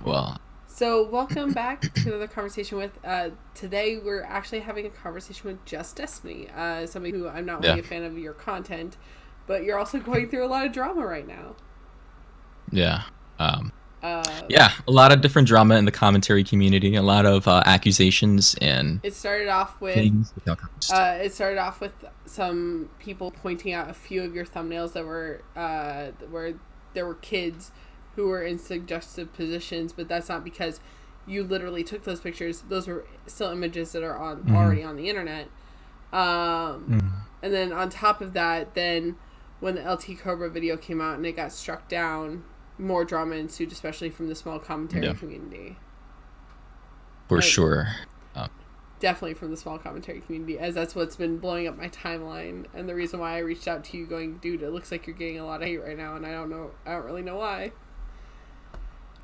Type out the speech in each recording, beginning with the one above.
Well, So, welcome back to another conversation with. Today, we're actually having a conversation with JustDestiny, somebody who I'm not yeah, really a fan of your content, but you're also going through a lot of drama right now. yeah, um, Uh, yeah. A lot of different drama in the commentary community. A lot of accusations and it started off with. things without context. It started off with some people pointing out a few of your thumbnails that were where there were kids who were in suggestive positions, but that's not because you literally took those pictures. Those were still images that are on already on the internet. And then on top of that, then when the LTCobra video came out and it got struck down, more drama ensued, especially from the small commentary community. For sure. Definitely from the small commentary community, as that's what's been blowing up my timeline, and the reason why I reached out to you going, dude, it looks like you're getting a lot of hate right now, and I don't really know why.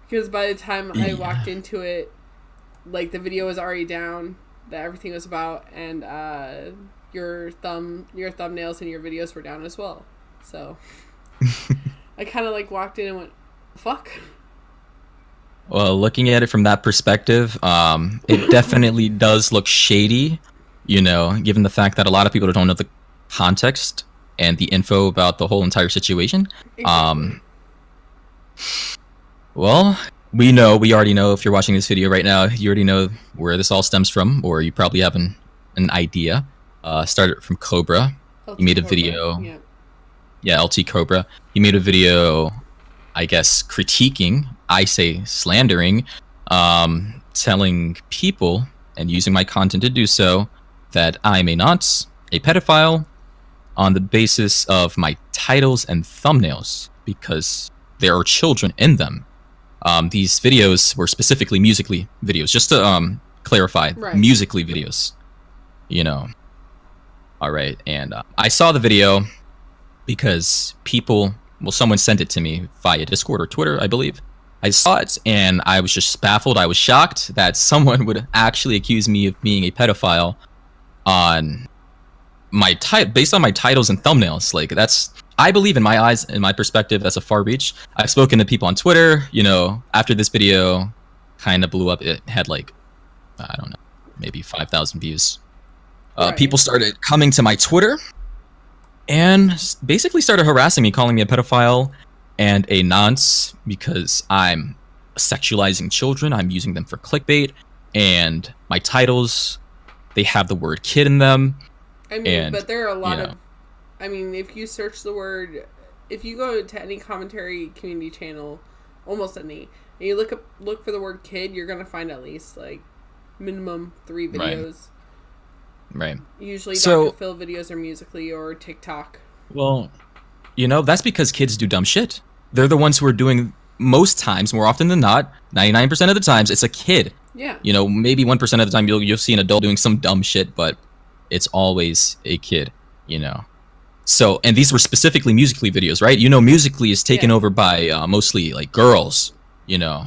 Because by the time I walked into it, like, the video was already down that everything was about, and your thumbnails and your videos were down as well. So I kind of like walked in and went, fuck. Well, looking at it from that perspective, it definitely does look shady. You know, given the fact that a lot of people don't know the context and the info about the whole entire situation. Well, we already know. If you're watching this video right now, you already know where this all stems from, or you probably have an idea. Started from Cobra. He made a video. Yeah, LTCobra. He made a video, I guess, critiquing, I say slandering, telling people, and using my content to do so, that I'm a nonce, a pedophile, on the basis of my titles and thumbnails, because there are children in them. These videos were specifically musically videos, just to clarify, musically videos, you know. All right, and I saw the video because someone sent it to me via Discord or Twitter, I believe. I saw it, and I was just baffled. I was shocked that someone would actually accuse me of being a pedophile on based on my titles and thumbnails. Like, that's, I believe, in my eyes, in my perspective, that's a far reach. I've spoken to people on Twitter, you know, after this video kind of blew up. It had, like, I don't know, maybe 5,000 views. People started coming to my Twitter and basically started harassing me, calling me a pedophile and a nonce because I'm sexualizing children. I'm using them for clickbait, and my titles, they have the word kid in them. I mean, but there are a lot of, I mean, if you search the word, if you go to any commentary community channel, almost any, and you look for the word kid, you're going to find at least, like, minimum 3 videos. Right. Usually Dr. Phil videos are musically or TikTok. Well, you know, that's because kids do dumb shit. They're the ones who are doing, most times, more often than not, 99% of the times, it's a kid. Yeah. You know, maybe 1% of the time you'll see an adult doing some dumb shit, but it's always a kid, you know. So, and these were specifically musically videos, right? You know, musically is taken over by mostly, like, girls, you know.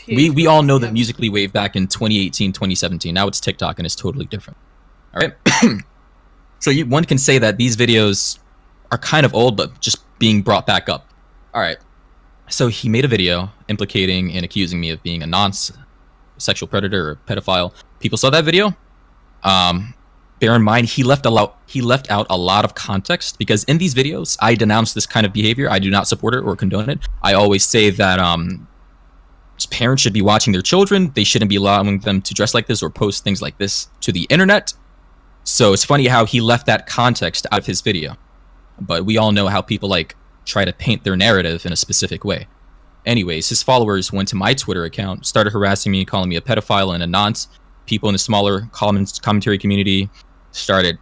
We all know that musically wave back in 2018, 2017. Now it's TikTok and it's totally different. All right. So one can say that these videos are kind of old, but just being brought back up. All right. So he made a video implicating and accusing me of being a non-sexual predator or pedophile. People saw that video. Bear in mind, he left out a lot of context, because in these videos, I denounce this kind of behavior. I do not support it or condone it. I always say that parents should be watching their children. They shouldn't be allowing them to dress like this or post things like this to the internet. So it's funny how he left that context out of his video. But we all know how people, like, try to paint their narrative in a specific way. Anyways, his followers went to my Twitter account, started harassing me, calling me a pedophile and a nonce. People in the smaller commentary community started,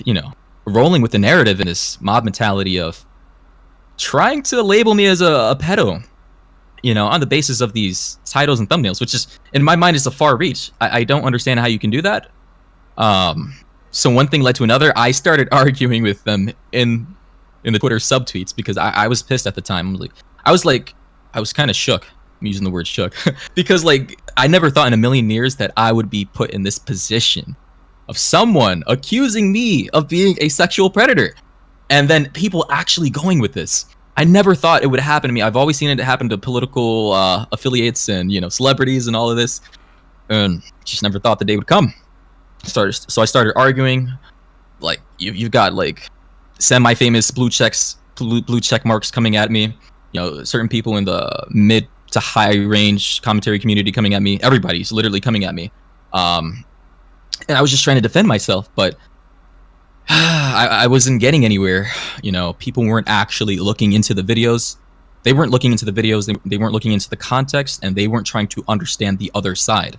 you know, rolling with the narrative in this mob mentality of trying to label me as a pedo, you know, on the basis of these titles and thumbnails, which is, in my mind, is a far reach. I don't understand how you can do that. So one thing led to another. I started arguing with them in the Twitter subtweets because I was pissed at the time. I was kind of shook. I'm using the word shook because, like, I never thought in a million years that I would be put in this position of someone accusing me of being a sexual predator, and then people actually going with this. I never thought it would happen to me. I've always seen it happen to political affiliates and celebrities and all of this, and just never thought the day would come. So I started arguing. Like you've got like semi-famous blue check marks coming at me. Certain people in the mid to high range commentary community coming at me. Everybody's literally coming at me. And I was just trying to defend myself, but I wasn't getting anywhere. People weren't actually looking into the videos. They weren't looking into the videos. They weren't looking into the context, and they weren't trying to understand the other side.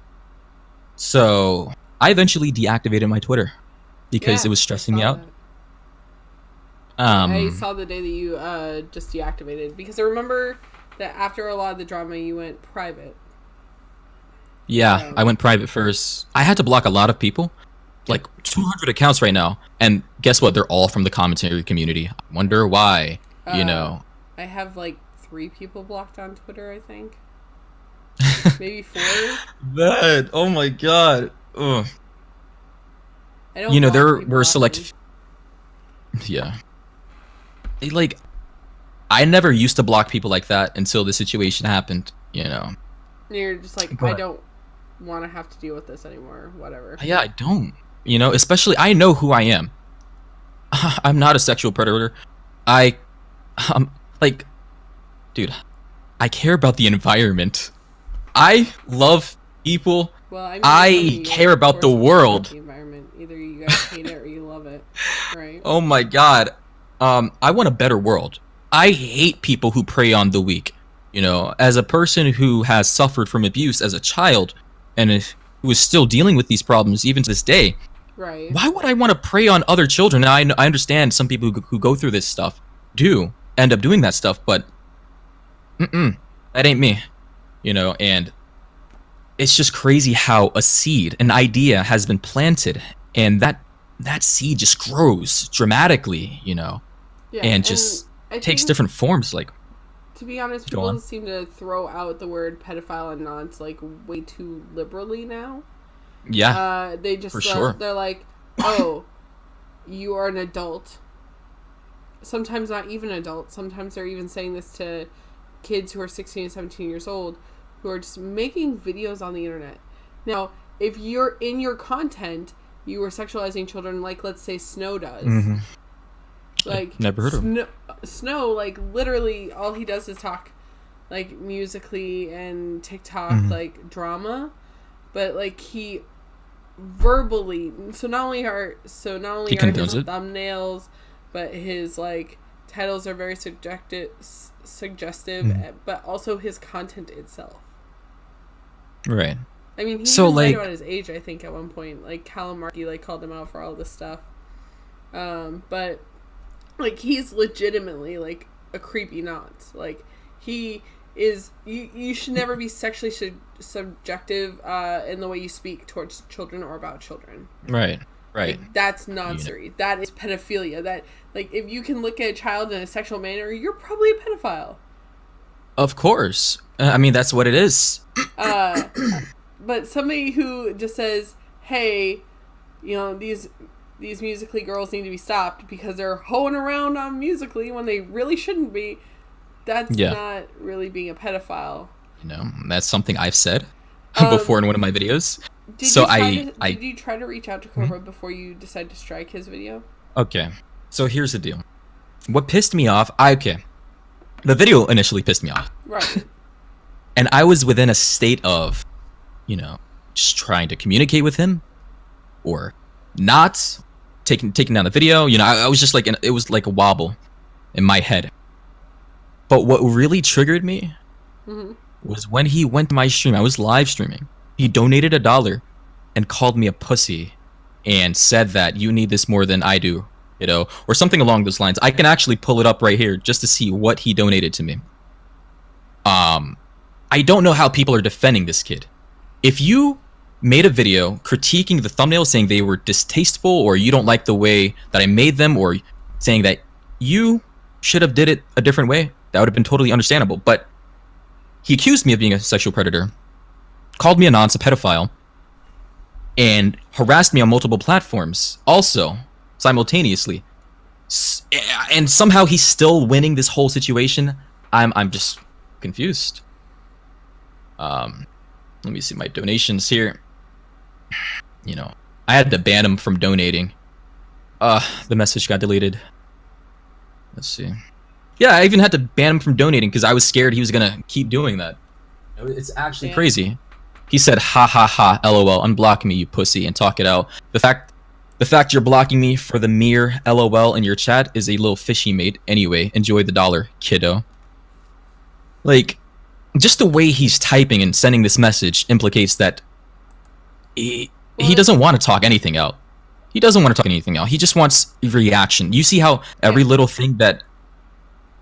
So I eventually deactivated my Twitter because it was stressing me out. I saw the day that you just deactivated, because I remember that after a lot of the drama, you went private. Yeah, I went private first. I had to block a lot of people. Like 200 accounts right now, and guess what? They're all from the commentary community. I wonder why. I have like 3 people blocked on Twitter, I think. Maybe 4. That, oh my god. Ugh. I don't there were select. Yeah. Like, I never used to block people like that until the situation happened. You're just like, I don't want to have to deal with this anymore. Whatever. Yeah, I don't. Especially I know who I am. I'm not a sexual predator. Like, dude, I care about the environment. I love people. Well, I care about the world. The environment. Either you guys hate it or you love it, right? Oh my god. I want a better world. I hate people who prey on the weak. As a person who has suffered from abuse as a child and who is still dealing with these problems even to this day. Right. Why would I want to prey on other children? Now, I understand some people who go through this stuff do end up doing that stuff, but that ain't me. And it's just crazy how a seed, an idea has been planted, and that seed just grows dramatically, and just takes different forms. Like, to be honest, people seem to throw out the word pedophile and nods like way too liberally now. Yeah, they just for sure. They're like, oh, you are an adult. Sometimes not even adult. Sometimes they're even saying this to kids who are 16 and 17 years old who are just making videos on the internet. Now, if you're in your content, you are sexualizing children, like let's say Snow does. Mm-hmm. Like, never heard of him. Snow, like literally all he does is talk like musically and TikTok like drama, but like he verbally, so not only are his thumbnails, but his like titles are very suggestive, but also his content itself. Right. I mean, he even lied about his age, I think, at one point. Like, Calamarki, like, called him out for all this stuff. But, like, he's legitimately, like, a creepy nonce. Like, he is... You should never be sexually subjective in the way you speak towards children or about children. Right. Like, that's noncery. That is pedophilia. That, like, if you can look at a child in a sexual manner, you're probably a pedophile. Of course. I mean, that's what it is. But somebody who just says, hey, these Musical.ly girls need to be stopped because they're hoeing around on Musical.ly when they really shouldn't be, that's not really being a pedophile. That's something I've said before in one of my videos. Did you try to reach out to Cobra before you decided to strike his video? Okay. So here's the deal. What pissed me off, the video initially pissed me off. Right. And I was within a state of, just trying to communicate with him or not taking down the video. I was just like, it was like a wobble in my head. But what really triggered me was when he went to my stream. I was live streaming. He donated $1 and called me a pussy and said that you need this more than I do, or something along those lines. I can actually pull it up right here just to see what he donated to me. I don't know how people are defending this kid. If you made a video critiquing the thumbnail, saying they were distasteful, or you don't like the way that I made them, or saying that you should have did it a different way, that would have been totally understandable. But he accused me of being a sexual predator, called me a nonce, a pedophile, and harassed me on multiple platforms also, simultaneously. And somehow he's still winning this whole situation. I'm just confused. Let me see my donations here. You know, I had to ban him from donating. The message got deleted. Let's see. Yeah, I even had to ban him from donating because I was scared he was gonna keep doing that. It's actually crazy. He said, "Ha ha ha, lol, unblock me, you pussy, and talk it out. The fact you're blocking me for the mere lol in your chat is a little fishy, mate. Anyway, enjoy the dollar, kiddo." Like, just the way he's typing and sending this message implicates that he doesn't want to talk anything out. He doesn't want to talk anything out. He just wants reaction. You see how every little thing that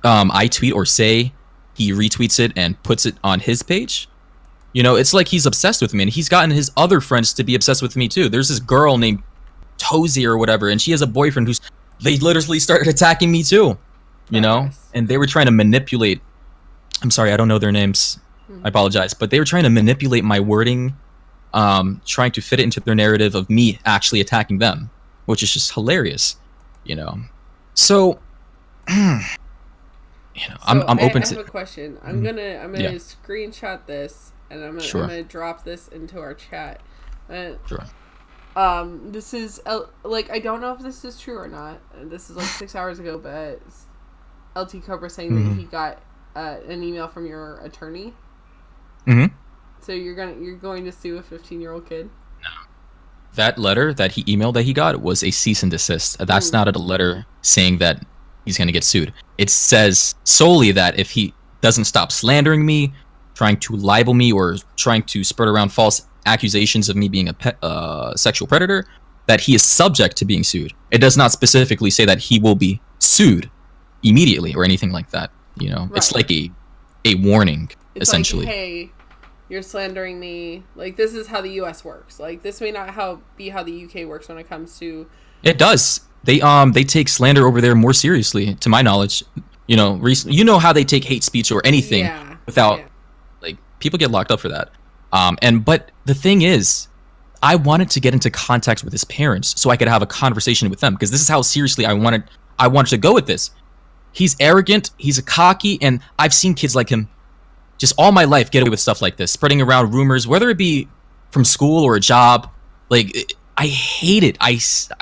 I tweet or say, he retweets it and puts it on his page? You know, it's like he's obsessed with me, and he's gotten his other friends to be obsessed with me too. There's this girl named Tozy or whatever, and she has a boyfriend they literally started attacking me too. You know? And they were trying to manipulate, I'm sorry, I don't know their names. I apologize. But they were trying to manipulate my wording, trying to fit it into their narrative of me actually attacking them, which is just hilarious, you know? So, you know, I'm open to. I have a question. I'm gonna screenshot this, and I'm gonna drop this into our chat. Sure. This is like, I don't know if this is true or not. This is like 6 hours ago, but LTCobra saying that he got an email from your attorney. So you're going to sue a 15-year-old kid? No. That letter that he emailed that he got was a cease and desist. That's not a letter saying that he's going to get sued. It says solely that if he doesn't stop slandering me, trying to libel me, or trying to spread around false accusations of me being a sexual predator, that he is subject to being sued. It does not specifically say that he will be sued immediately or anything like that. You know, it's like a warning, it's essentially. Like, hey, you're slandering me. Like, this is how the U.S. works. Like, this may not be how the U.K. works when it comes to. It does. They take slander over there more seriously, to my knowledge. You know, you know how they take hate speech or anything without, like, people get locked up for that. But the thing is, I wanted to get into contact with his parents so I could have a conversation with them, because this is how seriously I wanted to go with this. He's arrogant, he's a cocky, and I've seen kids like him just all my life get away with stuff like this, spreading around rumors, whether it be from school or a job. Like, I hate it. I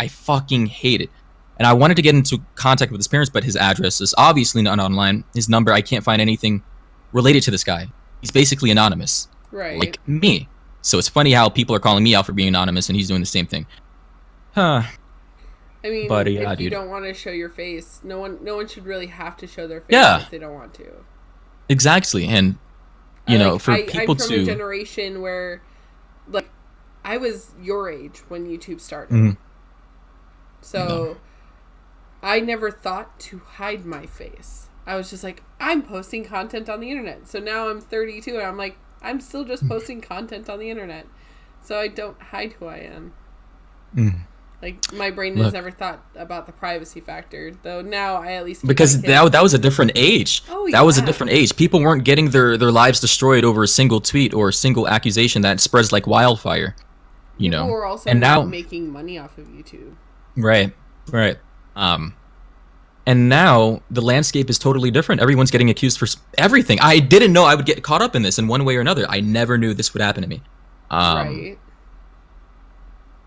fucking hate it. And I wanted to get into contact with his parents, but his address is obviously not online. His number, I can't find anything related to this guy. He's basically anonymous. Right. Like me. So it's funny how people are calling me out for being anonymous, and he's doing the same thing. Huh. I mean, but, if you don't want to show your face, no one should really have to show their face if they don't want to. Exactly. And, you know, for people I'm from a generation where, like, I was your age when YouTube started. So, I never thought to hide my face. I was just like, I'm posting content on the internet. So now I'm 32 and I'm like, I'm still just posting content on the internet. So I don't hide who I am. Like, my brain has never thought about the privacy factor, though now I at least... Because that was a different age. Oh, that was a different age. People weren't getting their lives destroyed over a single tweet or a single accusation that spreads like wildfire. You know? People were also and now making money off of YouTube. Right. And now the landscape is totally different. Everyone's getting accused for everything. I didn't know I would get caught up in this in one way or another. I never knew this would happen to me. Right.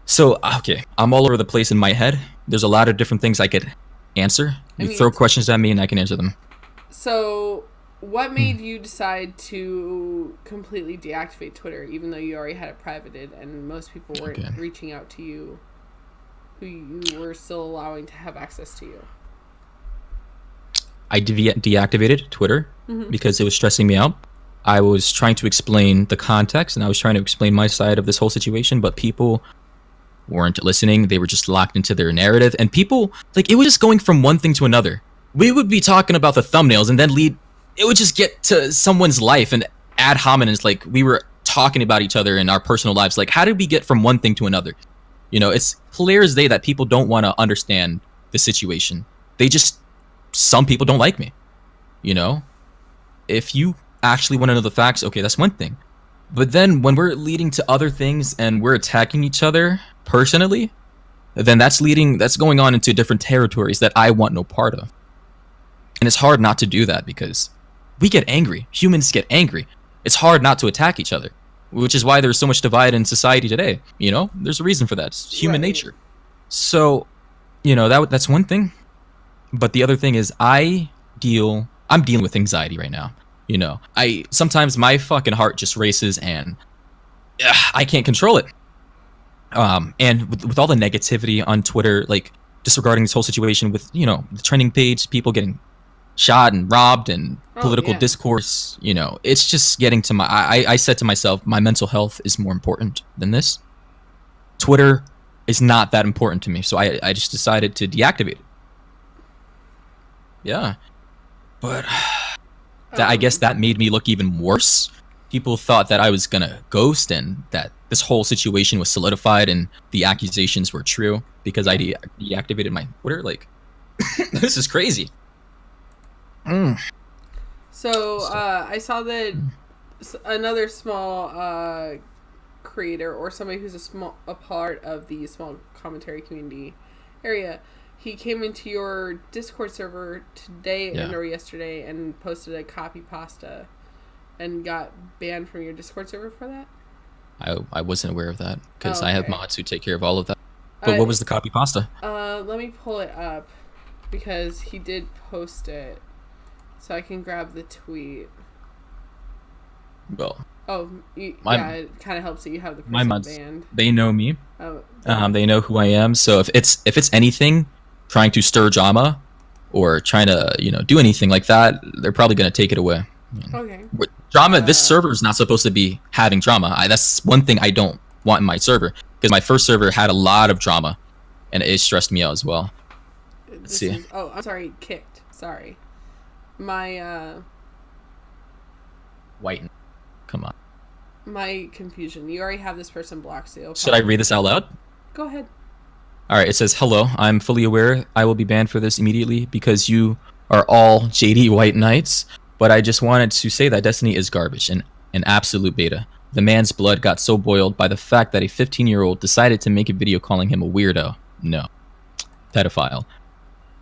So, okay, I'm all over the place in my head. There's a lot of different things I could answer. You throw questions at me and I can answer them. So, what made you decide to completely deactivate Twitter, even though you already had it privated and most people weren't reaching out to you, who you were still allowing to have access to you? I deactivated Twitter because it was stressing me out. I was trying to explain the context and I was trying to explain my side of this whole situation, but people weren't listening. They were just locked into their narrative, and people, like, it was just going from one thing to another. We would be talking about the thumbnails and then it would just get to someone's life and ad hominems, like we were talking about each other in our personal lives. Like, how did we get from one thing to another? You know, it's clear as day that people don't want to understand the situation. Some people don't like me. You know, if you actually want to know the facts, okay, that's one thing. But then when we're leading to other things and we're attacking each other personally, then that's going on into different territories that I want no part of. And it's hard not to do that because we get angry. Humans get angry. It's hard not to attack each other, which is why there's so much divide in society today. You know, there's a reason for that. It's human nature. So, you know, that's one thing. But the other thing is I'm dealing with anxiety right now. You know, sometimes my fucking heart just races and I can't control it. And with all the negativity on Twitter, like disregarding this whole situation with, you know, the trending page, people getting shot and robbed and political discourse, you know, it's just getting to I said to myself, my mental health is more important than this. Twitter is not that important to me, so I just decided to deactivate it. Yeah, but I guess that made me look even worse. People thought that I was gonna ghost and that this whole situation was solidified and the accusations were true because I deactivated my Twitter. Like, this is crazy. So I saw that another small creator or somebody who's a part of the small commentary community area, he came into your Discord server today or yesterday and posted a copy pasta and got banned from your Discord server for that. I wasn't aware of that because I have mods who take care of all of that. But what was the copy pasta? Let me pull it up because he did post it. So I can grab the tweet. Well, it kind of helps that you have the person my mods banned. They know me. They know who I am. So if it's anything trying to stir drama or trying to, you know, do anything like that, they're probably gonna take it away. Okay. Drama. This server is not supposed to be having drama. That's one thing I don't want in my server because my first server had a lot of drama, and it stressed me out as well. Let's see. I'm sorry. Kicked. Sorry. My White. Come on. My confusion. You already have this person blocked, so should I read this out loud? Go ahead. All right. It says, "Hello. I'm fully aware I will be banned for this immediately because you are all JD White Knights. But I just wanted to say that Destiny is garbage and an absolute beta. The man's blood got so boiled by the fact that a 15-year-old decided to make a video calling him a weirdo. No. Pedophile.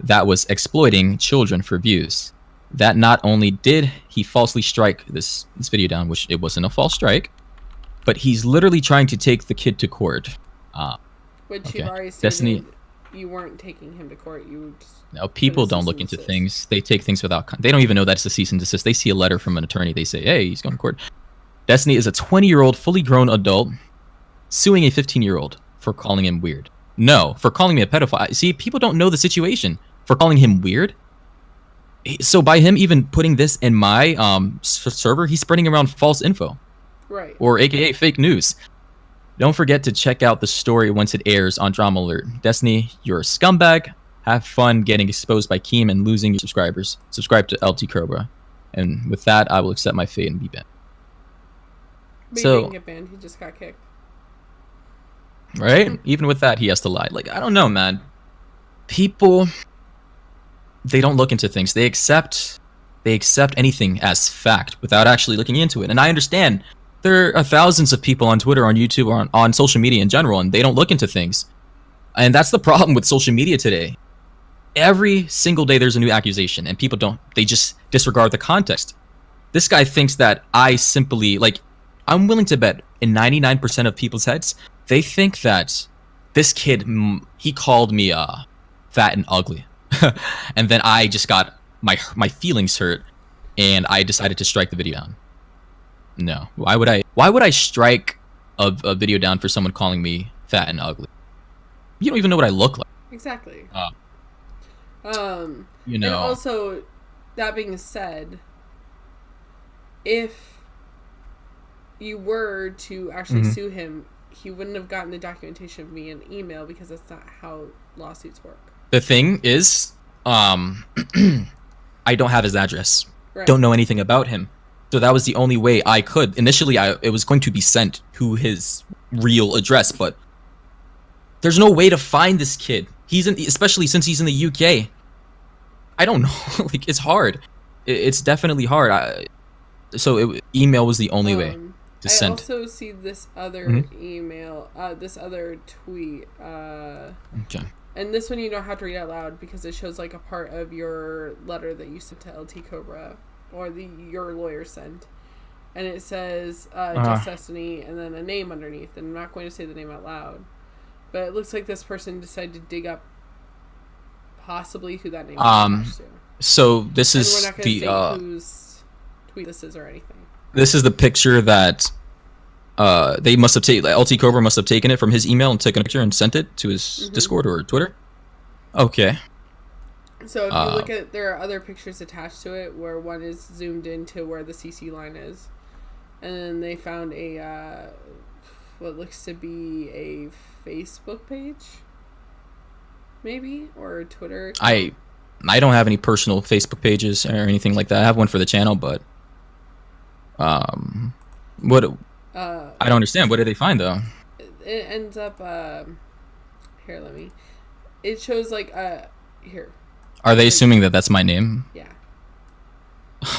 That was exploiting children for views. That not only did he falsely strike this video down, which it wasn't a false strike, but he's literally trying to take the kid to court." Which okay. you've already stated Destiny, you weren't taking him to court. You just no, people don't look into things. They take things without they don't even know that's a cease and desist. They see a letter from an attorney. They say, hey, he's going to court. Destiny is a 20-year-old fully grown adult suing a 15-year-old for calling him weird. No, for calling me a pedophile. See, people don't know the situation. For calling him weird. So by him even putting this in my server, he's spreading around false info. Right. Or AKA fake news. Don't forget to check out the story once it airs on Drama Alert. Destiny, you're a scumbag. Have fun getting exposed by Keem and losing your subscribers. Subscribe to LTCobra. And with that, I will accept my fate and be banned. But so, he didn't get banned. He just got kicked. Right? Even with that, he has to lie. Like, I don't know, man. People, they don't look into things. They accept anything as fact without actually looking into it. And I understand there are thousands of people on Twitter, on YouTube, or on social media in general, and they don't look into things. And that's the problem with social media today. Every single day there's a new accusation, and people they just disregard the context. This guy thinks that I simply, like, I'm willing to bet in 99% of people's heads, they think that this kid, he called me fat and ugly. And then I just got my feelings hurt, and I decided to strike the video down. No. Why would I strike a video down for someone calling me fat and ugly? You don't even know what I look like. Exactly. You know. And also, that being said, if you were to actually sue him, he wouldn't have gotten the documentation of me in email because that's not how lawsuits work. The thing is, I don't have his address. Right. Don't know anything about him. So that was the only way I could. Initially, it was going to be sent to his real address, but there's no way to find this kid. Especially since he's in the UK. I don't know. It's hard. It's definitely hard. So email was the only way to I send. also see this other Mhm. email, this other tweet, Okay. and this one you don't have to read out loud because it shows like a part of your letter that you sent to LTCobra or your lawyer sent, and it says JustDestiny and then a name underneath. And I'm not going to say the name out loud, but it looks like this person decided to dig up possibly who that name is attached to. So this And is we're not going to the say whose tweet this is or anything. this is the picture that they must have taken. LTCobra must have taken it from his email and taken a picture and sent it to his Discord or Twitter. Okay. So if you look at, there are other pictures attached to it where one is zoomed into where the CC line is, and then they found a what looks to be a Facebook page, maybe, or a Twitter account. I don't have any personal Facebook pages or anything like that. I have one for the channel, but what I don't understand. What did they find though? It ends up here. It shows like here. Are they assuming that that's my name? Yeah.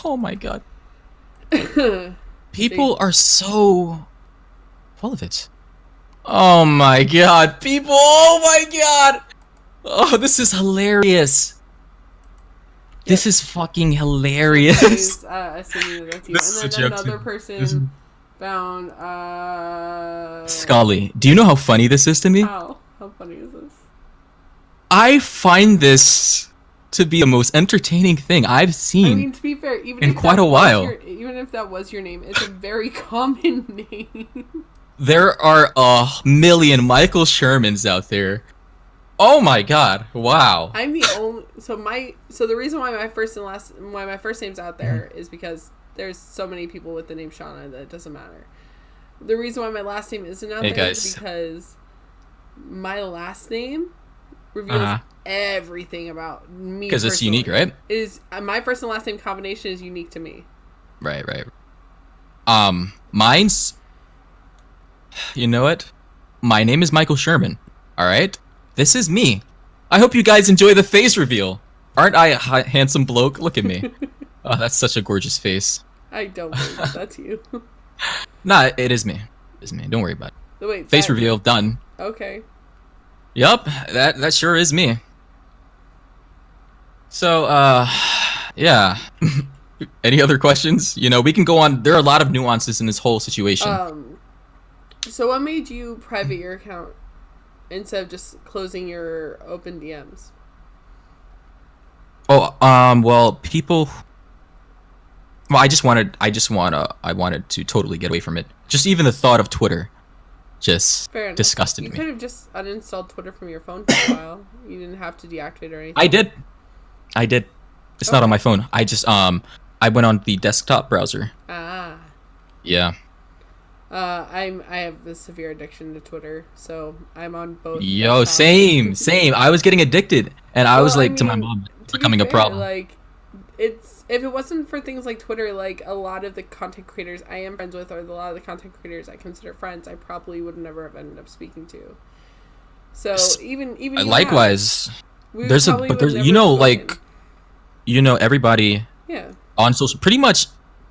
Oh my god. People are so full of it. Oh my god, people! Oh my god! Oh, this is hilarious. This is fucking hilarious. Assuming that that's you. This And is then a joke, another too. person found Scully, do you know how funny this is to me? How funny is this? I find this to be the most entertaining thing I've seen. I mean, to be fair, even in if quite that a was while. even if that was your name, it's a very common name. There are a million Michael Shermans out there. Oh my god! Wow. I'm the only. So the reason why my first name's out there is because there's so many people with the name Shauna that it doesn't matter. The reason why my last name isn't out there is because my last name reveals everything about me. Because it's unique, right? Is my first and last name combination is unique to me. Right. Mine's. You know what? My name is Michael Sherman. All right. This is me. I hope you guys enjoy the face reveal. Aren't I a handsome bloke? Look at me. Oh, that's such a gorgeous face. I don't believe that's you. Nah, it is me. It's me. Don't worry about it. Wait, Face reveal done. Okay. Yup, that sure is me. So, yeah. Any other questions? You know, we can go on. There are a lot of nuances in this whole situation. So what made you private your account instead of just closing your open DMs? Oh, well, people. Well, I wanted to totally get away from it. Just even the thought of Twitter just disgusted me. You could have just uninstalled Twitter from your phone for a while. You didn't have to deactivate or anything. I did. It's not on my phone. I just I went on the desktop browser. Ah. Yeah. I have a severe addiction to Twitter, so I'm on both. Yo, same. I was getting addicted, and I was like, to my mom, becoming a problem. Like, if it wasn't for things like Twitter, like a lot of the content creators I am friends with, or a lot of the content creators I consider friends, I probably would never have ended up speaking to. So even likewise, there's you know, like, you know, everybody on social, pretty much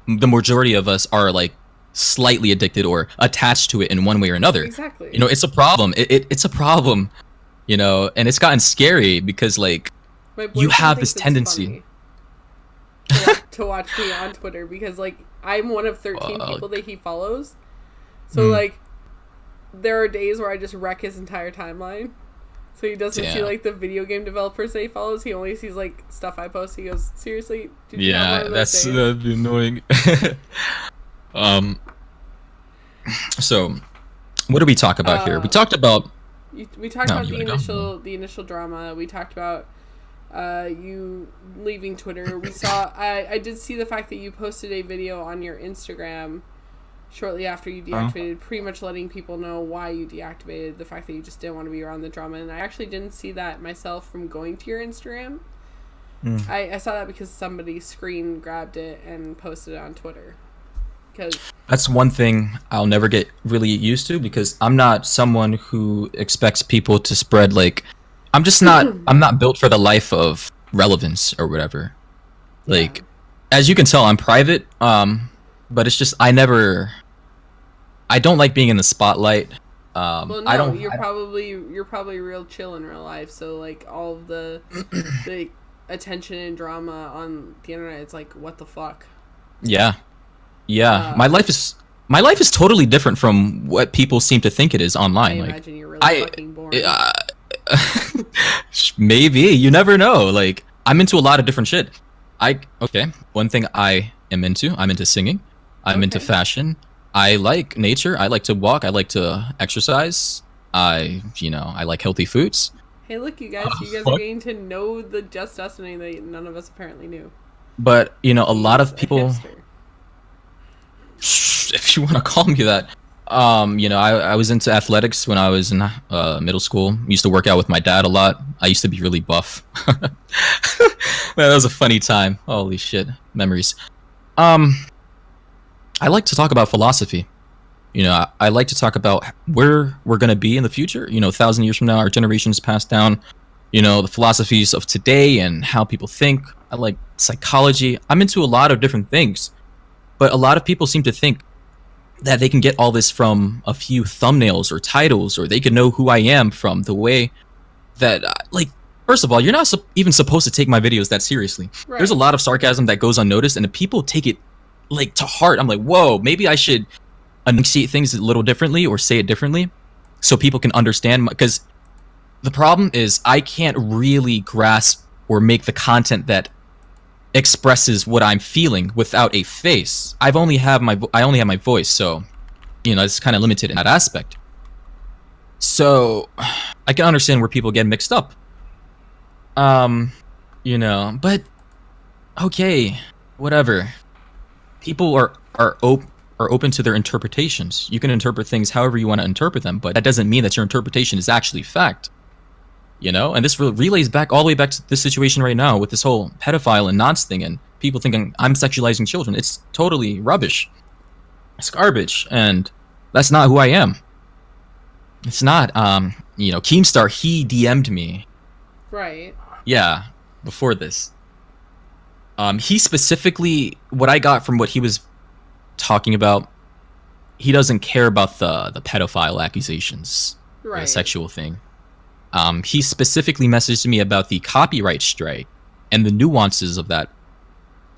the majority of us are like slightly addicted or attached to it in one way or another. Exactly. You know, it's a problem. It's a problem, you know, and it's gotten scary because like you have this tendency to watch me on Twitter because like I'm one of 13 people that he follows. So like there are days where I just wreck his entire timeline. So he doesn't see like the video game developers that he follows. He only sees like stuff I post. He goes, seriously? Did you have one of those days?" That'd be annoying. So what did we talk about here? We talked about the initial drama. We talked about you leaving Twitter. We saw I did see the fact that you posted a video on your Instagram shortly after you deactivated, pretty much letting people know why you deactivated, the fact that you just didn't want to be around the drama. And I actually didn't see that myself from going to your Instagram. I saw that because somebody screen grabbed it and posted it on Twitter. Because that's one thing I'll never get really used to, because I'm not someone who expects people to spread like I'm not built for the life of relevance or whatever. Like as you can tell, I'm private, but it's just I never I don't like being in the spotlight. Well, no, I don't. you're probably real chill in real life. So like all of the attention and drama on the internet, it's like what the fuck. Yeah, yeah. My life is totally different from what people seem to think it is online. I like, imagine you're really fucking boring. Maybe, you never know. Like, I'm into a lot of different shit. Okay. One thing I'm into singing. I'm into fashion. I like nature. I like to walk. I like to exercise. I like healthy foods. Hey, look, you guys are getting to know the JustDestiny that none of us apparently knew. But, a lot of people, Hipster. if you want to call me that, I was into athletics when I was in middle school. Used to work out with my dad a lot. I used to be really buff. Man, that was a funny time. Holy shit, memories. I like to talk about philosophy. I like to talk about where we're gonna be in the future. 1,000 years from now, our generations passed down. The philosophies of today and how people think. I like psychology. I'm into a lot of different things, but a lot of people seem to think that they can get all this from a few thumbnails or titles, or they can know who I am from the way that, first of all, you're not even supposed to take my videos that seriously. Right. There's a lot of sarcasm that goes unnoticed, and the people take it to heart. I'm like, whoa, maybe I should enunciate things a little differently or say it differently so people can understand. Because the problem is I can't really grasp or make the content that expresses what I'm feeling without a face. I only have my voice, so it's kind of limited in that aspect. So I can understand where people get mixed up. But okay, whatever. People are open to their interpretations. You can interpret things however you want to interpret them, but that doesn't mean that your interpretation is actually fact. And this relays back all the way back to this situation right now with this whole pedophile and nonce thing, and people thinking I'm sexualizing children. It's totally rubbish. It's garbage, and that's not who I am. It's not. Keemstar, he DM'd me. Right. Yeah, before this. He specifically, what I got from what he was talking about, he doesn't care about the pedophile accusations, right? The sexual thing. He specifically messaged me about the copyright strike and the nuances of that.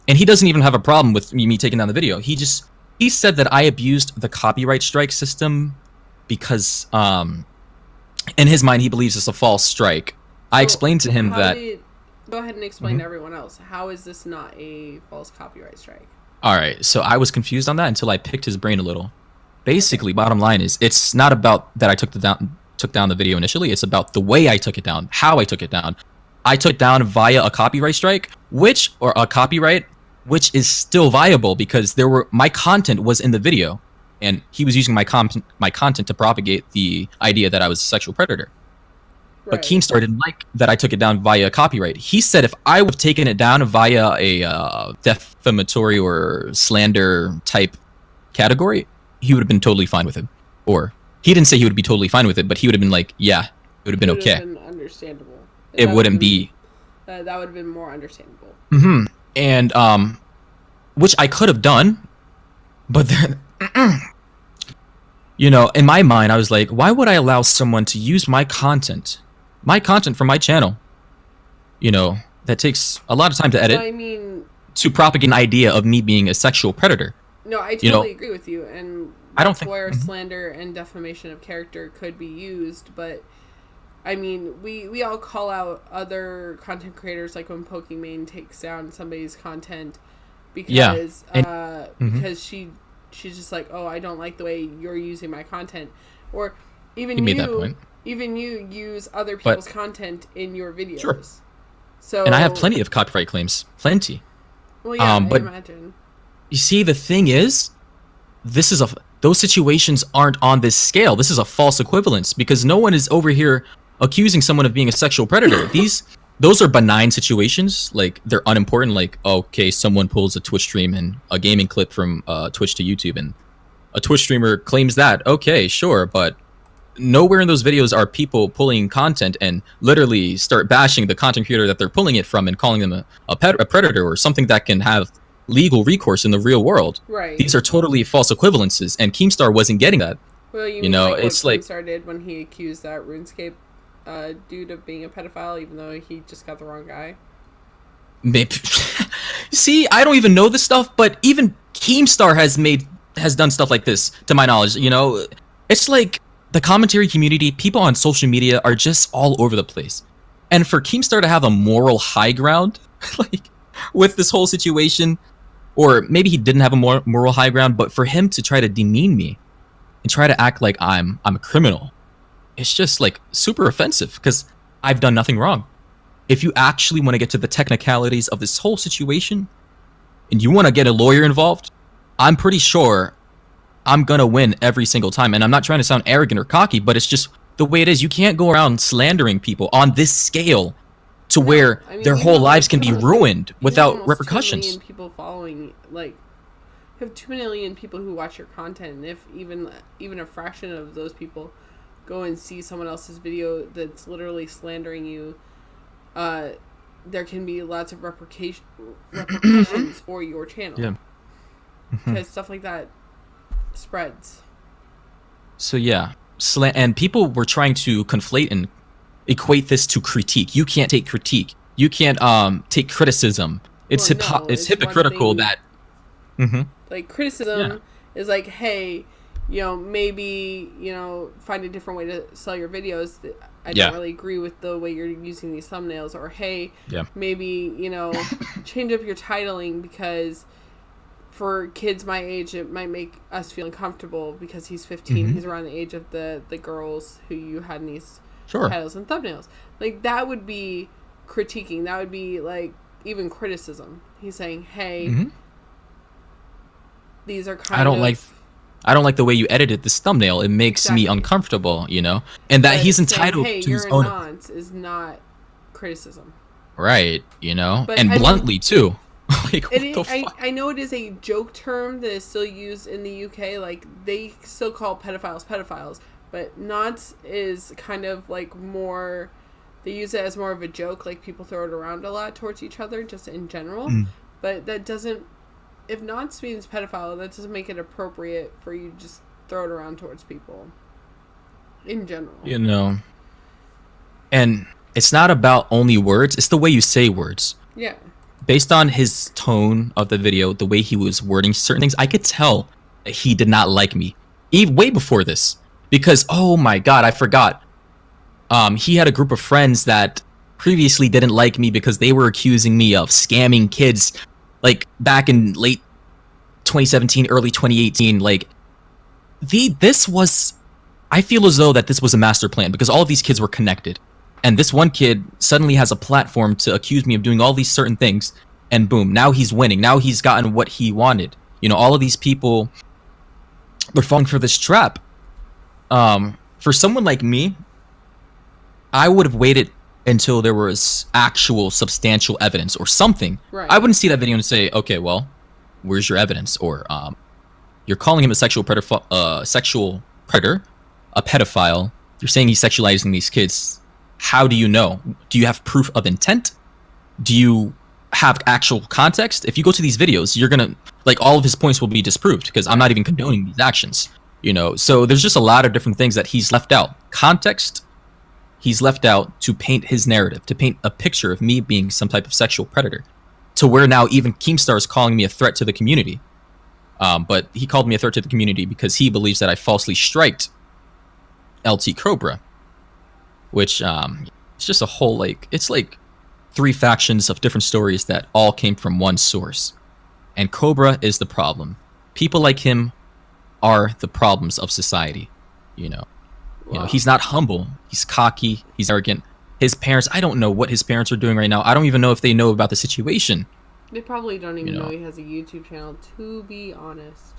And he doesn't even have a problem with me taking down the video. He said that I abused the copyright strike system because, in his mind, he believes it's a false strike. I explained to him that... Go ahead and explain to everyone else. How is this not a false copyright strike? Alright, so I was confused on that until I picked his brain a little. Basically, bottom line is, it's not about that I took down the video initially. It's about the way I took it down, how I took it down. I took it down via a copyright strike, which is still viable because my content was in the video, and he was using my content to propagate the idea that I was a sexual predator. Right. But Keemstar didn't like that I took it down via copyright. He said if I would have taken it down via a defamatory or slander type category, he would have been totally fine with it. Or he didn't say he would be totally fine with it, but he would have been like, yeah, it would have been okay. It would have been understandable. It wouldn't be. That would have been more understandable. Mm-hmm. And, which I could have done, but then, in my mind, I was like, why would I allow someone to use my content from my channel? That takes a lot of time to edit. I mean, to propagate an idea of me being a sexual predator. No, I totally agree with you, and I don't think where slander and defamation of character could be used, but I mean, we all call out other content creators, like when Pokimane takes down somebody's content because because she's just like, oh, I don't like the way you're using my content, or even you use other people's content in your videos. Sure. So, and I have plenty of copyright claims, plenty. Well, yeah, I imagine. You see, the thing is, those situations aren't on this scale. This is a false equivalence because no one is over here accusing someone of being a sexual predator. Those are benign situations. Like, they're unimportant. Like, okay, someone pulls a Twitch stream and a gaming clip from Twitch to YouTube, and a Twitch streamer claims that. Okay, sure, but nowhere in those videos are people pulling content and literally start bashing the content creator that they're pulling it from and calling them a predator or something that can have legal recourse in the real world. Right. These are totally false equivalences, and Keemstar wasn't getting that. Well, you You mean know, like it's what like Keemstar did when he accused that RuneScape dude of being a pedophile, even though he just got the wrong guy? maybe. See, I don't even know this stuff, but even Keemstar has done stuff like this, to my knowledge. You know, it's like the commentary community, people on social media are just all over the place, and for Keemstar to have a moral high ground, like with this whole situation, or maybe he didn't have a moral high ground, but for him to try to demean me and try to act like I'm a criminal, it's just like super offensive because I've done nothing wrong. If you actually want to get to the technicalities of this whole situation and you want to get a lawyer involved, I'm pretty sure I'm gonna win every single time. And I'm not trying to sound arrogant or cocky, but it's just the way it is. You can't go around slandering people on this scale to where their whole lives can be ruined without repercussions. 2 million people following, like, you have 2 million people who watch your content, and if even a fraction of those people go and see someone else's video that's literally slandering you, there can be lots of repercussions for your channel. Yeah. Because stuff like that spreads. So yeah, and people were trying to conflate and equate this to critique. You can't take critique. You can't take criticism. It's it's hypocritical that. Like, criticism is like, hey, you know, maybe, you know, find a different way to sell your videos. I don't really agree with the way you're using these thumbnails. Or, hey, maybe, you know, change up your titling because for kids my age, it might make us feel uncomfortable because he's 15. He's around the age of the girls who you had in these titles and thumbnails. Like, that would be critiquing. That would be, like, even criticism. He's saying, hey, these are kind of... I don't like the way you edited this thumbnail. It makes me uncomfortable, you know? And that he's entitled saying, hey, to his own... nonce is not criticism. Right, you know? But, and bluntly, too. Like, what the fuck? I know it is a joke term that is still used in the UK. Like, they still call pedophiles, but nonce is kind of like more... They use it as more of a joke. Like, people throw it around a lot towards each other, just in general. But that doesn't... If nonce means pedophile, that doesn't make it appropriate for you to just throw it around towards people. In general. You know. And it's not about only words. It's the way you say words. Yeah. Based on his tone of the video, the way he was wording certain things, I could tell that he did not like me. Way before this. Because, oh my god, I forgot. He had a group of friends that previously didn't like me because they were accusing me of scamming kids, like, back in late 2017, early 2018. Like, this was... I feel as though that this was a master plan because all of these kids were connected. And this one kid suddenly has a platform to accuse me of doing all these certain things. And boom, now he's winning. Now he's gotten what he wanted. You know, all of these people, they're falling for this trap. For someone like me, I would have waited until there was actual substantial evidence or something. Right. I wouldn't see that video and say, okay, well, where's your evidence? Or you're calling him a sexual predator, a pedophile. You're saying he's sexualizing these kids. How do you know? Do you have proof of intent? Do you have actual context? If you go to these videos, you're gonna, like, all of his points will be disproved because I'm not even condoning these actions, you know? So there's just a lot of different things that he's left out. Context, he's left out to paint his narrative, to paint a picture of me being some type of sexual predator, to where now even Keemstar is calling me a threat to the community. But he called me a threat to the community because he believes that I falsely striked LTCobra. Which, it's just a whole, like, it's like 3 factions of different stories that all came from one source. And Cobra is the problem. People like him are the problems of society, you know. Wow. You know, he's not humble. He's cocky. He's arrogant. His parents, I don't know what his parents are doing right now. I don't even know if they know about the situation. They probably don't even know he has a YouTube channel, to be honest.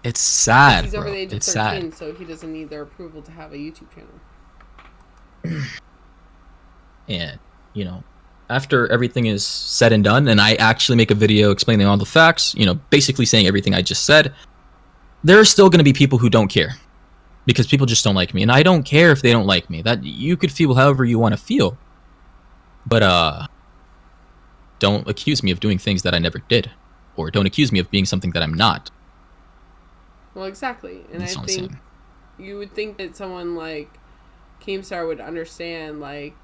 It's sad, he's over bro. the age of It's 13, sad. so he doesn't need their approval to have a YouTube channel. And, you know, after everything is said and done, and I actually make a video explaining all the facts, you know, basically saying everything I just said, there are still going to be people who don't care. Because people just don't like me. And I don't care if they don't like me. That you could feel however you want to feel. But, don't accuse me of doing things that I never did. or don't accuse me of being something that I'm not. Well, exactly. And That's I what I'm think saying. you would think that someone like Keemstar would understand, like,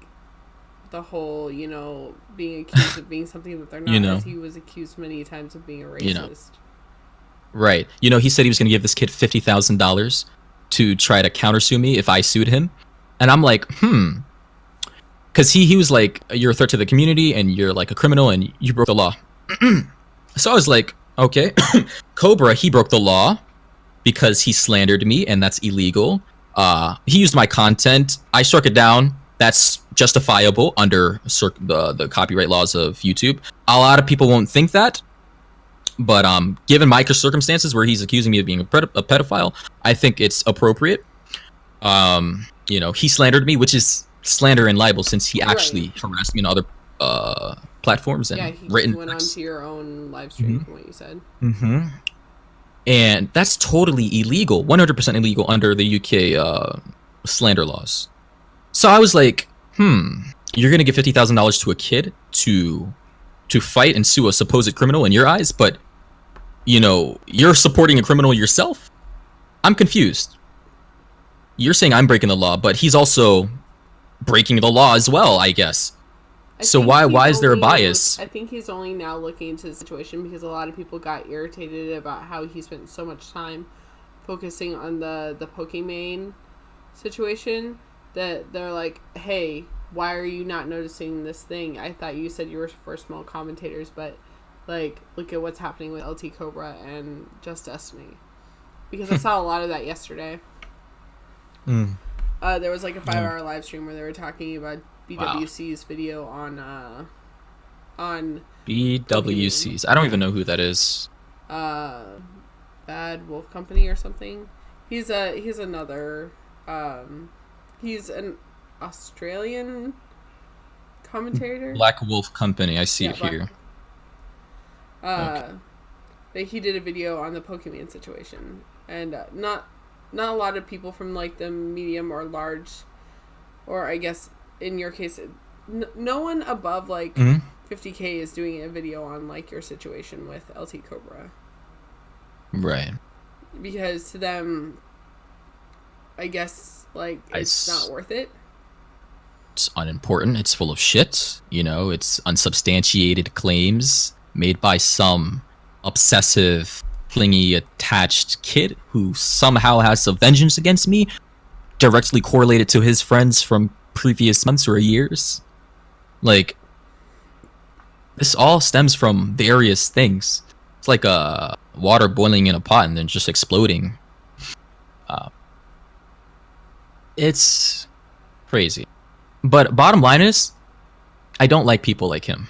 the whole, you know, being accused of being something that they're not, You know. as he was accused many times of being a racist. You know. Right. You know, he said he was going to give this kid $50,000 to try to countersue me if I sued him. And I'm like, because he was like, you're a threat to the community and you're like a criminal and you broke the law. So I was like, okay, Cobra, he broke the law because he slandered me and that's illegal. He used my content. I struck it down. That's justifiable under the copyright laws of YouTube. A lot of people won't think that. But given my circumstances where he's accusing me of being a pedophile, I think it's appropriate. You know, he slandered me, which is slander and libel, since he actually harassed me on other platforms and he written. went onto your own live stream, from what you said. And that's totally illegal, 100% illegal under the UK slander laws. So I was like, you're gonna give $50,000 to a kid to fight and sue a supposed criminal in your eyes, but you know, you're supporting a criminal yourself? I'm confused. You're saying I'm breaking the law, but he's also breaking the law as well, I guess. So why is there a bias? I think he's only now looking into the situation because a lot of people got irritated about how he spent so much time focusing on the Pokemon situation that they're like, hey, why are you not noticing this thing? I thought you said you were for small commentators, but like, look at what's happening with LTCobra and JustDestiny. Because I saw a lot of that yesterday. There was like a 5-hour live stream where they were talking about BWC's video on BWC's. I don't even know who that is. Bad Wolf Company or something. He's another he's an Australian commentator. Black Wolf Company, I see it here. But he did a video on the Pokemon situation, and not a lot of people from like the medium or large, or I guess in your case, no one above like 50K is doing a video on like your situation with LTCobra. Right. Because to them, I guess like it's not worth it. It's unimportant. It's full of shit. You know, it's unsubstantiated claims made by some obsessive, clingy, attached kid who somehow has a vengeance against me, directly correlated to his friends from previous months or years. Like, this all stems from various things. It's like water boiling in a pot and then just exploding. It's crazy. But bottom line is, I don't like people like him.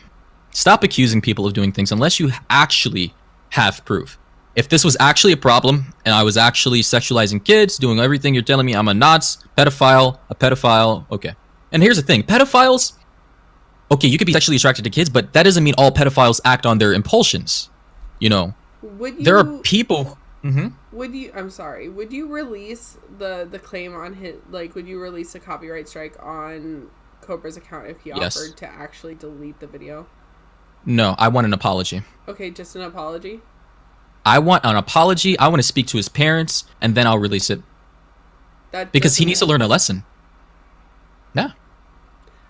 Stop accusing people of doing things unless you actually have proof. If this was actually a problem and I was actually sexualizing kids, doing everything you're telling me I'm a pedophile, okay. And here's the thing, pedophiles, okay, you could be sexually attracted to kids, but that doesn't mean all pedophiles act on their impulsions. You know, there are people... Would you release the claim on his, like, would you release a copyright strike on Cobra's account if he offered to actually delete the video? No, I want an apology. Okay, just an apology? I want an apology. I want to speak to his parents, and then I'll release it. Because he needs to learn a lesson. Yeah.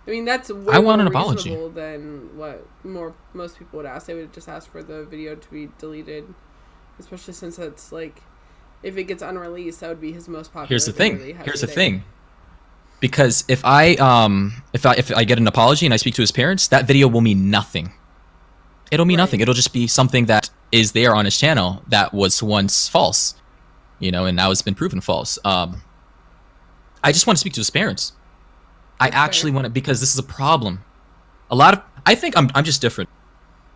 I mean, that's way I want more an apology reasonable than what most people would ask. They would just ask for the video to be deleted, especially since it's like, if it gets unreleased, that would be his most popular. Here's the thing. Because if I get an apology and I speak to his parents, that video will mean nothing. It'll mean nothing. It'll just be something that is there on his channel that was once false, you know, and now it's been proven false. I just want to speak to his parents. I actually want to, because this is a problem. I think I'm just different.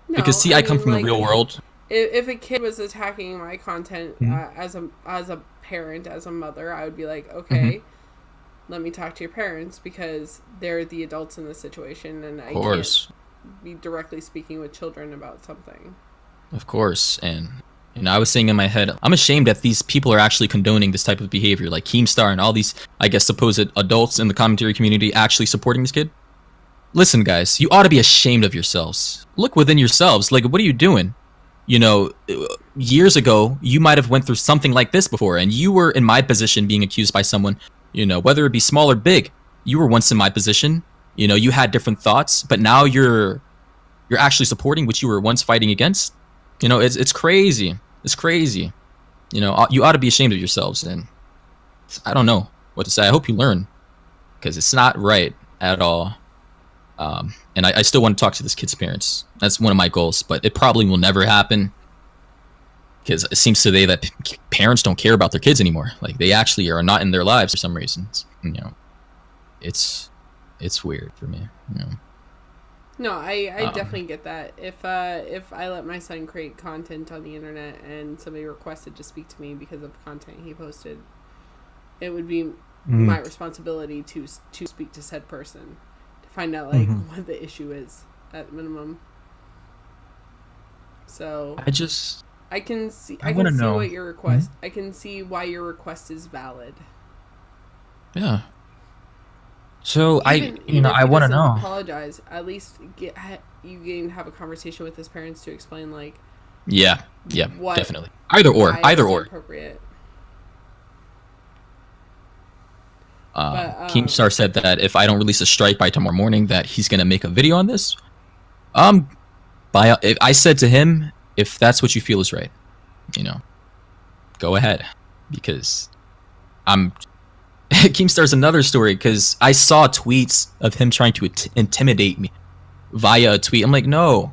No, because see, I come from the real world. If a kid was attacking my content as a parent, as a mother, I would be like, okay, let me talk to your parents because they're the adults in this situation, and I can't be directly speaking with children about something. Of course, and I was saying in my head, I'm ashamed that these people are actually condoning this type of behavior, like Keemstar and all these, I guess, supposed adults in the commentary community actually supporting this kid. Listen, guys, you ought to be ashamed of yourselves. Look within yourselves. Like, what are you doing? you know, years ago, you might have went through something like this before, and you were in my position being accused by someone, you know, whether it be small or big. You were once in my position. You know, you had different thoughts, but now you're actually supporting what you were once fighting against. You know, it's crazy. It's crazy. You know, you ought to be ashamed of yourselves, and I don't know what to say. I hope you learn, because it's not right at all. And I still want to talk to this kid's parents. That's one of my goals, but it probably will never happen, because it seems today that parents don't care about their kids anymore. Like, they actually are not in their lives for some reasons. You know, it's weird for me. You know. No, I definitely get that. If I let my son create content on the internet and somebody requested to speak to me because of content he posted, it would be my responsibility to speak to said person, to find out like what the issue is at minimum. So I can see what your request. I can see why your request is valid. Yeah. So even I want to know. Apologize. At least you can have a conversation with his parents to explain, like. Yeah, definitely. Either or. Appropriate. Keemstar said that if I don't release a strike by tomorrow morning, that he's gonna make a video on this. I said to him, if that's what you feel is right, you know, go ahead, because Keemstar's another story, because I saw tweets of him trying to intimidate me via a tweet. I'm like, no.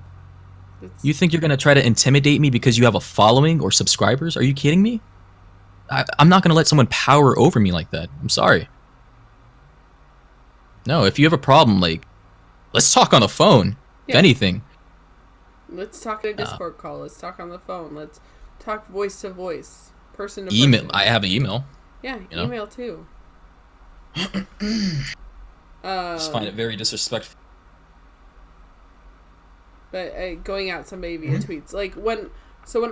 You think you're going to try to intimidate me because you have a following or subscribers? Are you kidding me? I'm not going to let someone power over me like that. I'm sorry. No, if you have a problem, like, let's talk on the phone, if anything. Let's talk in a Discord call. Let's talk on the phone. Let's talk voice to voice, person to email. person. I have an email. Yeah, email too. Just find it very disrespectful. But going at somebody via tweets, like when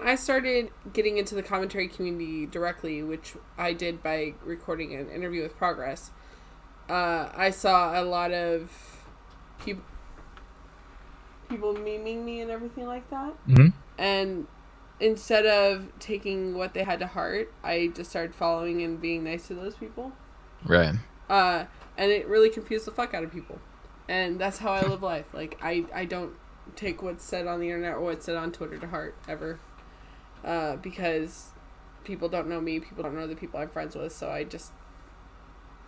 I started getting into the commentary community directly, which I did by recording an interview with Progress, I saw a lot of people memeing me and everything like that. And instead of taking what they had to heart, I just started following and being nice to those people. Right. And it really confused the fuck out of people. And that's how I live life. Like, I don't take what's said on the internet or what's said on Twitter to heart, ever. Because people don't know me, people don't know the people I'm friends with, so I just...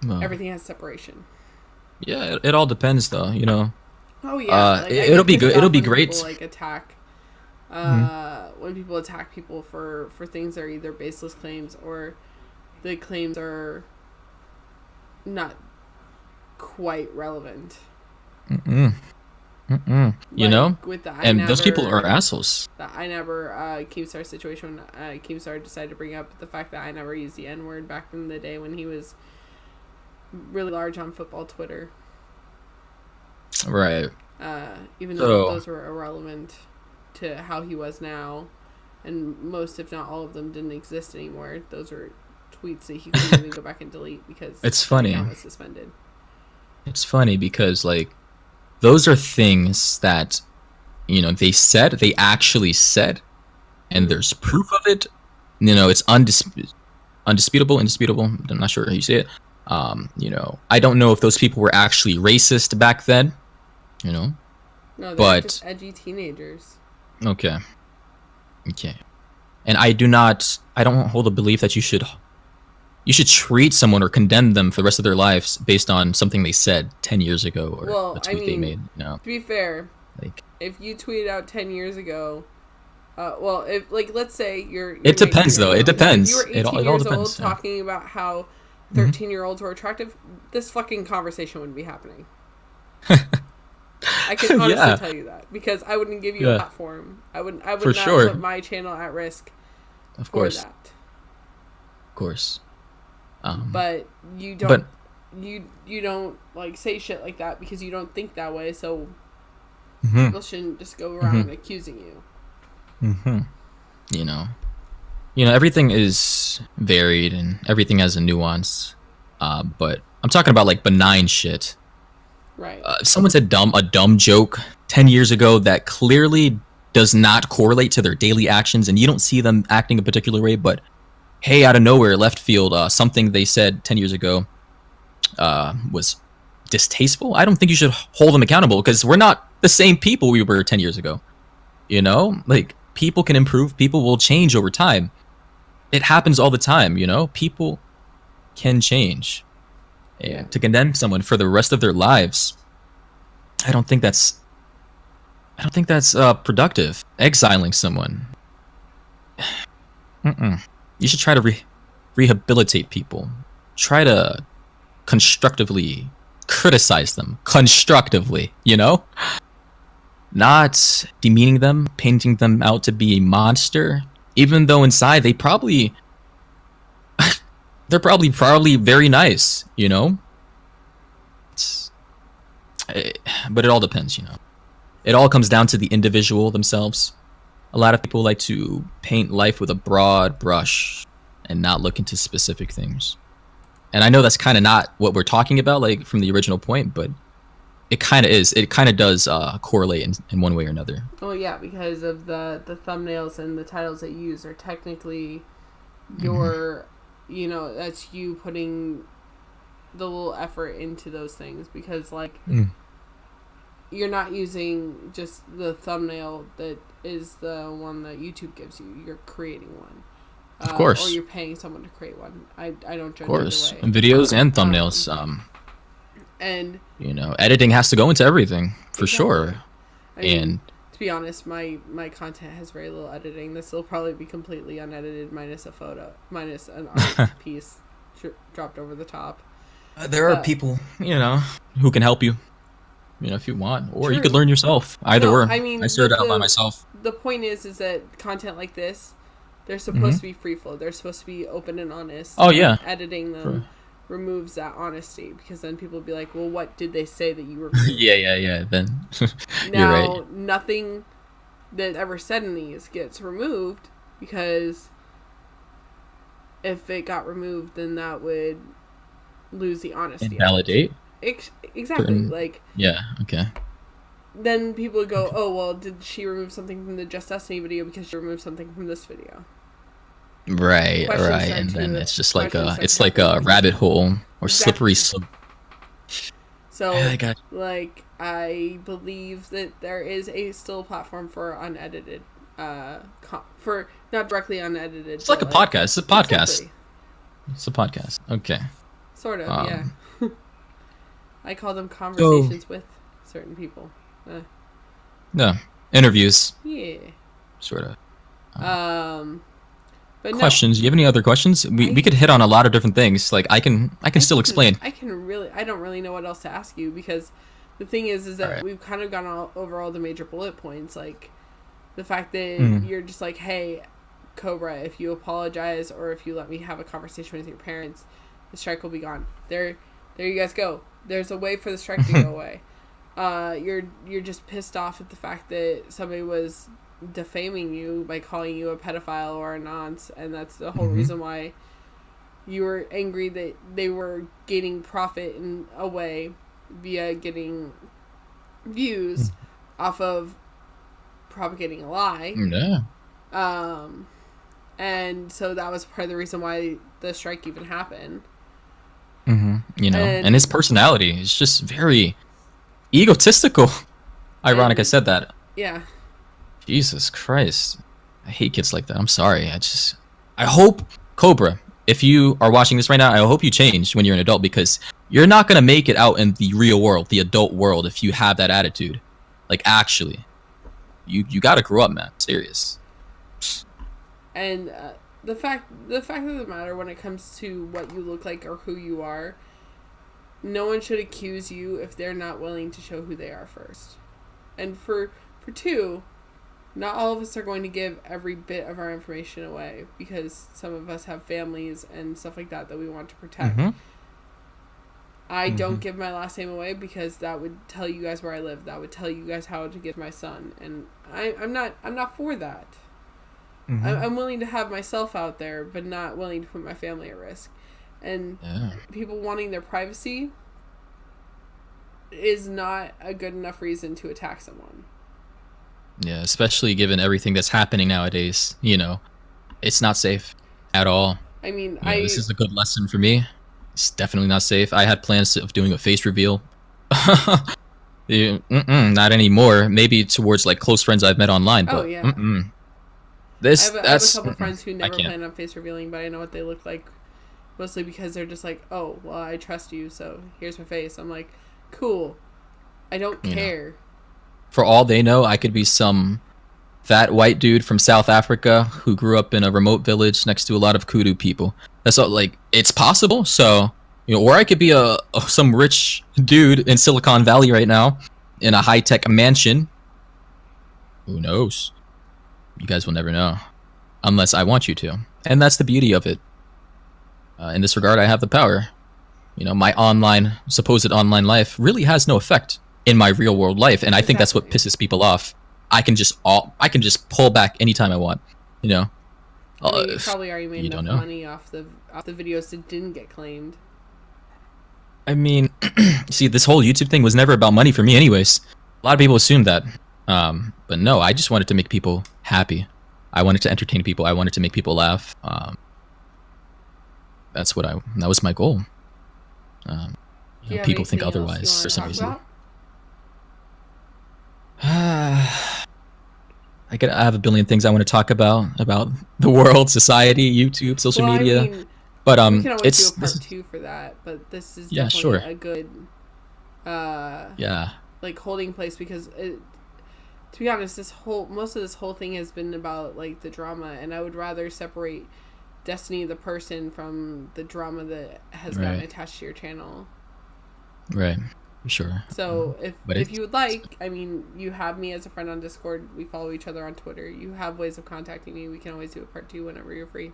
everything has separation. Yeah, it all depends, though, you know. Oh, yeah. It'll be good. It'll be great. People, like, attack... when people attack people for things that are either baseless claims or the claims are not quite relevant. You know? With the those people are assholes. The Keemstar situation, Keemstar decided to bring up the fact that I never used the N-word back in the day when he was really large on football Twitter. Right. Even though those were irrelevant to how he was now, and most, if not all of them, didn't exist anymore. Those were tweets that he couldn't even go back and delete because it's funny. The account was suspended. It's funny because, like, those are things that, you know, they actually said, and there's proof of it. You know, it's indisputable. I'm not sure how you say it. You know, I don't know if those people were actually racist back then, you know. No, they're just edgy teenagers. Okay. And I don't hold a belief that you should treat someone or condemn them for the rest of their lives based on something they said 10 years ago or a tweet they made. You know? To be fair, like, if you tweeted out 10 years ago, if, like, let's say you're it depends, though. It depends. If you were 18 years old talking about how 13-year-olds were attractive, this fucking conversation wouldn't be happening. I can honestly tell you that, because I wouldn't give you a platform. I would not put my channel at risk for that. Of course. But you don't. You don't like say shit like that because you don't think that way. So people shouldn't just go around accusing you. You know, everything is varied and everything has a nuance. But I'm talking about, like, benign shit. Right. If someone said a dumb joke 10 years ago that clearly does not correlate to their daily actions, and you don't see them acting a particular way, but hey, out of nowhere, left field, something they said 10 years ago was distasteful. I don't think you should hold them accountable, because we're not the same people we were 10 years ago. You know, like, people can improve, people will change over time. It happens all the time, you know, people can change. And to condemn someone for the rest of their lives, I don't think that's productive. Exiling someone, you should try to rehabilitate people. Try to constructively criticize them, constructively, you know, not demeaning them, painting them out to be a monster, even though inside they're probably very nice, you know. But it all depends, you know. It all comes down to the individual themselves. A lot of people like to paint life with a broad brush and not look into specific things. And I know that's kind of not what we're talking about, like, from the original point, but it kind of is. It kind of does correlate in one way or another. Oh yeah, because of the thumbnails and the titles that you use are technically your, you know, that's you putting the little effort into those things, because like you're not using just the thumbnail that is the one that YouTube gives you. You're creating one. Of course. Or you're paying someone to create one. I don't judge. Of course. Either way. And videos and thumbnails. And you know, editing has to go into everything for sure. I mean, and to be honest, my content has very little editing. This will probably be completely unedited, minus a photo, minus an art piece dropped over the top. There are people, you know, who can help you. You know, if you want, or True. You could learn yourself. Either or. I mean, I started out by myself. The point is that content like this, they're supposed to be free flow. They're supposed to be open and honest. Oh yeah. Editing them removes that honesty, because then people will be like, "Well, what did they say that you removed?" yeah. Then now, you're right. Nothing that ever said in these gets removed, because if it got removed, then that would lose the honesty. Invalidate. Exactly. Like. Yeah. Okay. Then people would go, "Oh, well, did she remove something from the JustDestiny video because she removed something from this video?" Right. And then it's just like a rabbit hole or slippery slope. So, yeah, like, I believe that there is still a platform for unedited, for not directly unedited. It's like a podcast. It's a podcast. Exactly. It's a podcast. Okay. Sort of, yeah. I call them conversations with certain people. No, interviews. Yeah. Sort of. But questions? Do you have any other questions? We could hit on a lot of different things. Like I can still explain. I don't really know what else to ask you, because the thing is that we've kind of gone over all the major bullet points, like the fact that you're just like, "Hey, Cobra, if you apologize or if you let me have a conversation with your parents, the strike will be gone." There you guys go. There's a way for the strike to go away. You're just pissed off at the fact that somebody was defaming you by calling you a pedophile or a nonce, and that's the whole reason why you were angry that they were gaining profit in a way via getting views off of propagating a lie. Yeah. And so that was part of the reason why the strike even happened. You know, and his personality is just very egotistical. Ironic I said that. Yeah. Jesus Christ. I hate kids like that. I'm sorry. I hope, Cobra, if you are watching this right now, I hope you change when you're an adult, because you're not going to make it out in the real world, the adult world, if you have that attitude. Like, actually. You got to grow up, man. Serious. And the fact of the matter, when it comes to what you look like or who you are, no one should accuse you if they're not willing to show who they are first. And for two, not all of us are going to give every bit of our information away, because some of us have families and stuff like that we want to protect. I don't give my last name away, because that would tell you guys where I live. That would tell you guys how to get my son, and I'm not for that. I'm willing to have myself out there, but not willing to put my family at risk. And people wanting their privacy is not a good enough reason to attack someone. Yeah, especially given everything that's happening nowadays. You know, it's not safe at all. I mean, You know, this is a good lesson for me. It's definitely not safe. I had plans of doing a face reveal. Yeah, not anymore. Maybe towards like close friends I've met online, oh but yeah. this I have a that's couple friends who I never can't. plan on face revealing, but I know what they look like. Mostly because they're just like, oh, well, I trust you, so here's my face. I'm like, cool. I don't You know. care. For all they know, I could be some fat white dude from South Africa who grew up in a remote village next to a lot of kudu people. That's all, like, it's possible. So, you know, or I could be some rich dude in Silicon Valley right now in a high tech mansion. Who knows? You guys will never know unless I want you to, and that's the beauty of it. In this regard, I have the power. You know, my supposed online life really has no effect in my real world life, and I think that's what pisses people off. I can just pull back anytime I want. You know. I mean, you probably already made you don't enough know. money off the videos that didn't get claimed. I mean, see, this whole YouTube thing was never about money for me, anyways. A lot of people assume that, but no, I just wanted to make people happy. I wanted to entertain people. I wanted to make people laugh. That was my goal. You know, people think otherwise for some reason. I have a billion things I want to talk about the world, society, YouTube, social media. I mean, but we can always do a part 2 for that. But this is definitely a good like holding place, because to be honest, most of this whole thing has been about like the drama, and I would rather separate Destiny the person from the drama that has gotten attached to your channel. Right. Sure. So if you would like, I mean, you have me as a friend on Discord. We follow each other on Twitter. You have ways of contacting me. We can always do a part 2 whenever you're free.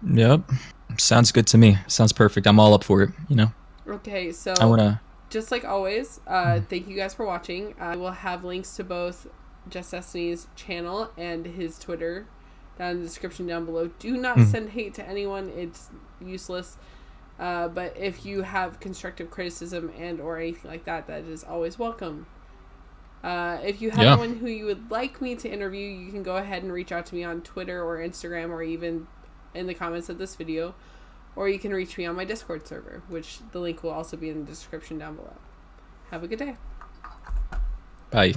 Yep. Sounds good to me. Sounds perfect. I'm all up for it, you know. Okay, so I wanna just like always, thank you guys for watching. I will have links to both JustDestiny's channel and his Twitter down in the description down below. Do not send hate to anyone. It's useless. But if you have constructive criticism and or anything like that, that is always welcome. If you have anyone who you would like me to interview, you can go ahead and reach out to me on Twitter or Instagram, or even in the comments of this video. Or you can reach me on my Discord server, which the link will also be in the description down below. Have a good day. Bye.